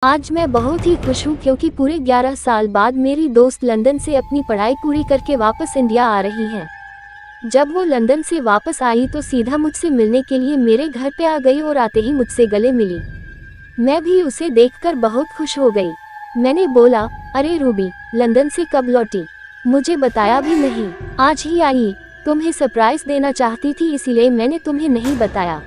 आज मैं बहुत ही खुश हूँ क्योंकि पूरे 11 साल बाद मेरी दोस्त लंदन से अपनी पढ़ाई पूरी करके वापस इंडिया आ रही हैं। जब वो लंदन से वापस आई तो सीधा मुझसे मिलने के लिए मेरे घर पे आ गई और आते ही मुझसे गले मिली। मैं भी उसे देखकर बहुत खुश हो गई। मैंने बोला, अरे रूबी, लंदन से कब लौटी? मुझे बताया भी नहीं, आज ही आई। तुम्हें सरप्राइज देना चाहती थी इसीलिए मैंने तुम्हें नहीं बताया।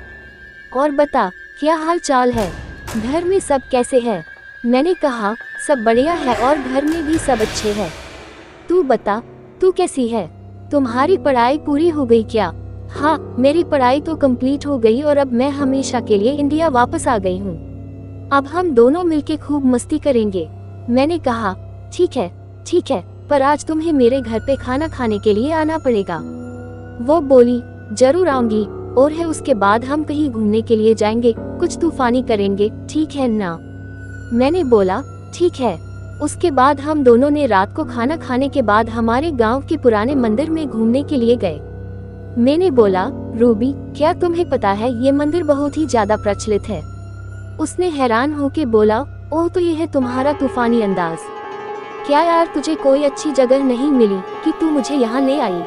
और बता, क्या हाल चाल है? घर में सब कैसे हैं? मैंने कहा, सब बढ़िया है और घर में भी सब अच्छे हैं। तू बता, तू कैसी है? तुम्हारी पढ़ाई पूरी हो गई क्या? हाँ, मेरी पढ़ाई तो कंप्लीट हो गई और अब मैं हमेशा के लिए इंडिया वापस आ गई हूँ। अब हम दोनों मिलके खूब मस्ती करेंगे। मैंने कहा, ठीक है, पर आज तुम्हें मेरे घर पे खाना खाने के लिए आना पड़ेगा। वो बोली, जरूर आऊंगी, और है उसके बाद हम कहीं घूमने के लिए जाएंगे, कुछ तूफानी करेंगे, ठीक है ना? मैंने बोला, ठीक है। उसके बाद हम दोनों ने रात को खाना खाने के बाद हमारे गांव के पुराने मंदिर में घूमने के लिए गए। मैंने बोला, रूबी, क्या तुम्हें पता है ये मंदिर बहुत ही ज्यादा प्रचलित है? उसने हैरान होके बोला, ओह, तो ये है तुम्हारा तूफानी अंदाज। क्या यार, तुझे कोई अच्छी जगह नहीं मिली कि तू मुझे यहाँ ले आई?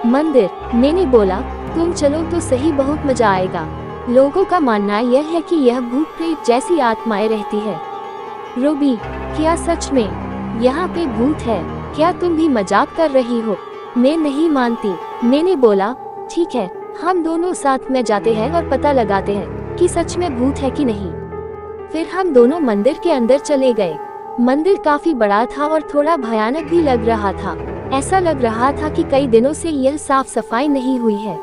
मंदिर? मैंने बोला, तुम चलो तो सही, बहुत मजा आएगा। लोगों का मानना यह है कि यह भूत प्रेत जैसी आत्माएं रहती है। रूबी, क्या सच में यहाँ पे भूत है? क्या तुम भी मजाक कर रही हो? मैं नहीं मानती। मैंने बोला, ठीक है, हम दोनों साथ में जाते हैं और पता लगाते हैं कि सच में भूत है कि नहीं। फिर हम दोनों मंदिर के अंदर चले गए। मंदिर काफी बड़ा था और थोड़ा भयानक भी लग रहा था। ऐसा लग रहा था कि कई दिनों से यह साफ सफाई नहीं हुई है।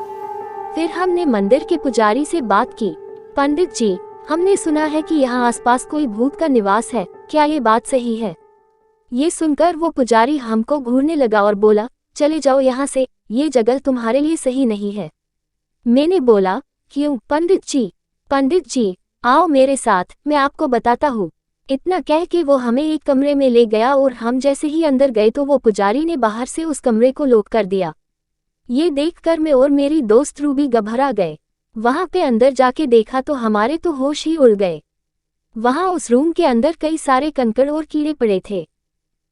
फिर हमने मंदिर के पुजारी से बात की, पंडित जी, हमने सुना है कि यहाँ आसपास कोई भूत का निवास है, क्या ये बात सही है? ये सुनकर वो पुजारी हमको घूरने लगा और बोला, चले जाओ यहाँ से, ये जगह तुम्हारे लिए सही नहीं है। मैंने बोला, क्यों पंडित जी, आओ मेरे साथ, मैं आपको बताता हूँ। इतना कह के वो हमें एक कमरे में ले गया और हम जैसे ही अंदर गए तो वो पुजारी ने बाहर से उस कमरे को लॉक कर दिया। ये देखकर मैं और मेरी दोस्त रूबी घबरा गए। वहां पे अंदर जाके देखा तो हमारे तो होश ही उड़ गए। वहां उस रूम के अंदर कई सारे कंकड़ और कीड़े पड़े थे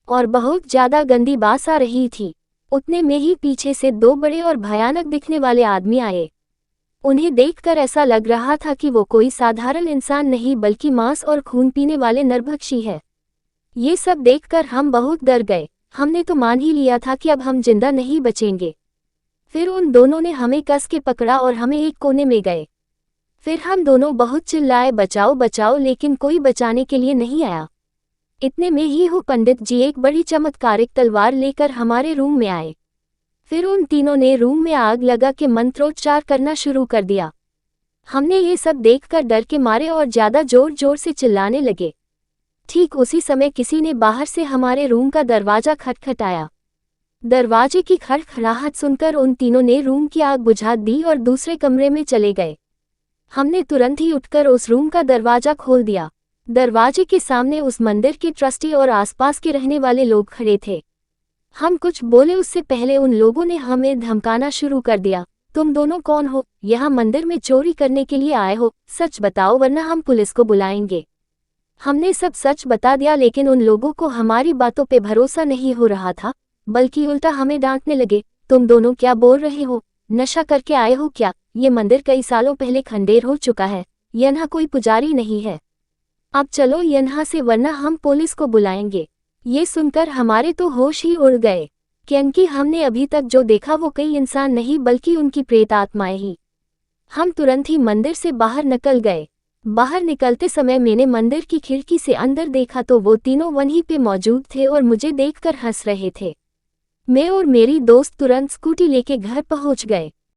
और बहुत ज्यादा गंदी बास आ रही थी। उतने में ही पीछे से दो बड़े और भयानक दिखने वाले आदमी आए। उन्हें देखकर ऐसा लग रहा था कि वो कोई साधारण इंसान नहीं बल्कि मांस और खून पीने वाले नरभक्षी है। ये सब देखकर हम बहुत डर गए। हमने तो मान ही लिया था कि अब हम जिंदा नहीं बचेंगे। फिर उन दोनों ने हमें कस के पकड़ा और हमें एक कोने में गए। फिर हम दोनों बहुत चिल्लाए, बचाओ बचाओ, लेकिन कोई बचाने के लिए नहीं आया। इतने में ही हो पंडित जी एक बड़ी चमत्कारिक तलवार लेकर हमारे रूम में आए। फिर उन तीनों ने रूम में आग लगा के मंत्रोच्चार करना शुरू कर दिया। हमने ये सब देखकर डर के मारे और ज्यादा जोर जोर से चिल्लाने लगे। ठीक उसी समय किसी ने बाहर से हमारे रूम का दरवाजा खटखटाया। दरवाजे की खड़खड़ाहट सुनकर उन तीनों ने रूम की आग बुझा दी और दूसरे कमरे में चले गए। हमने तुरंत ही उठकर उस रूम का दरवाजा खोल दिया। दरवाजे के सामने उस मंदिर के ट्रस्टी और आसपास के रहने वाले लोग खड़े थे। हम कुछ बोले उससे पहले उन लोगों ने हमें धमकाना शुरू कर दिया। तुम दोनों कौन हो? यहाँ मंदिर में चोरी करने के लिए आए हो? सच बताओ वरना हम पुलिस को बुलाएंगे। हमने सब सच बता दिया, लेकिन उन लोगों को हमारी बातों पे भरोसा नहीं हो रहा था, बल्कि उल्टा हमें डांटने लगे। तुम दोनों क्या बोल रहे हो? नशा करके आए हो क्या? ये मंदिर कई सालों पहले खंडेर हो चुका है, यहाँ कोई पुजारी नहीं है। अब चलो यहाँ से वरना हम पुलिस को बुलाएंगे। ये सुनकर हमारे तो होश ही उड़ गए, क्योंकि हमने अभी तक जो देखा वो कई इंसान नहीं बल्कि उनकी प्रेत आत्माएं ही। हम तुरंत ही मंदिर से बाहर निकल गए। बाहर निकलते समय मैंने मंदिर की खिड़की से अंदर देखा तो वो तीनों वहीं पे मौजूद थे और मुझे देखकर हंस रहे थे। मैं और मेरी दोस्त तुरंत स्कूटी लेके घर पहुंच गए।